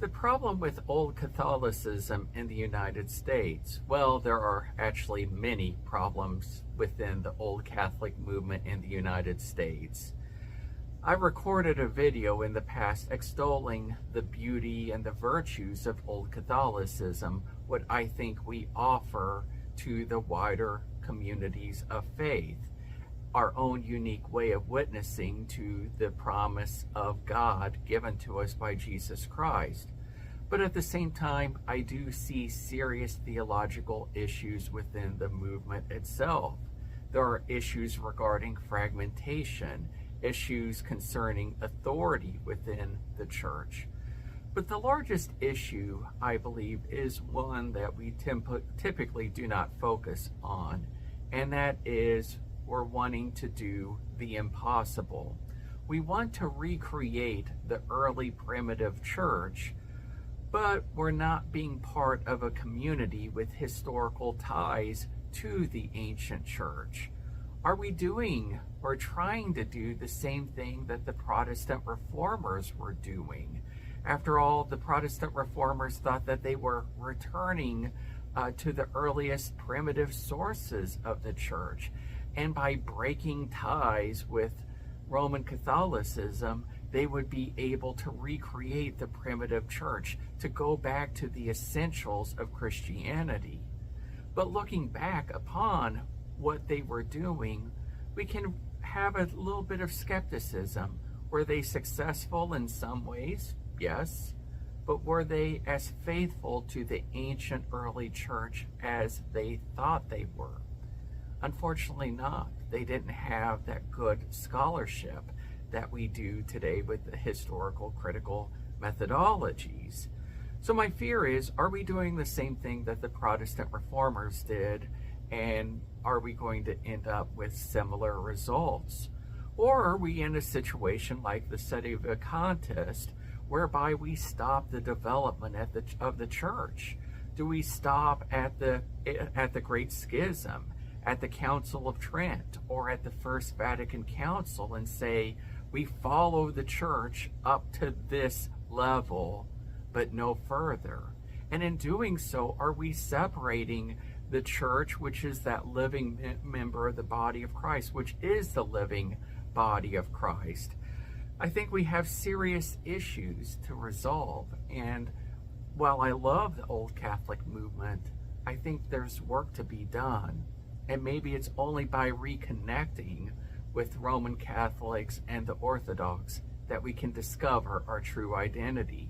The problem with Old Catholicism in the United States, well, there are actually many problems within the Old Catholic movement in the United States. I recorded a video in the past extolling the beauty and the virtues of Old Catholicism, what I think we offer to the wider communities of faith, our own unique way of witnessing to the promise of God given to us by Jesus Christ. But at the same time, I do see serious theological issues within the movement itself. There are issues regarding fragmentation, issues concerning authority within the church. But the largest issue, I believe, is one that we typically do not focus on, and that is we're wanting to do the impossible. We want to recreate the early primitive church, but we're not being part of a community with historical ties to the ancient church. Are we doing or trying to do the same thing that the Protestant reformers were doing? After all, the Protestant reformers thought that they were returning to the earliest primitive sources of the church. And by breaking ties with Roman Catholicism, they would be able to recreate the primitive church, to go back to the essentials of Christianity. But looking back upon what they were doing, we can have a little bit of skepticism. Were they successful in some ways? Yes. But were they as faithful to the ancient early church as they thought they were? Unfortunately not. They didn't have that good scholarship that we do today with the historical critical methodologies. So my fear is, are we doing the same thing that the Protestant reformers did, and are we going to end up with similar results? Or are we in a situation like the Sedevacantist, whereby we stop the development of the church? Do we stop at the Great Schism, at the Council of Trent, or at the First Vatican Council, and say we follow the church up to this level but no further? And in doing so, are we separating the church, which is that living member of the body of Christ, which is the living body of Christ? I think we have serious issues to resolve, and while I love the Old Catholic movement, I think there's work to be done. And maybe it's only by reconnecting with Roman Catholics and the Orthodox that we can discover our true identity.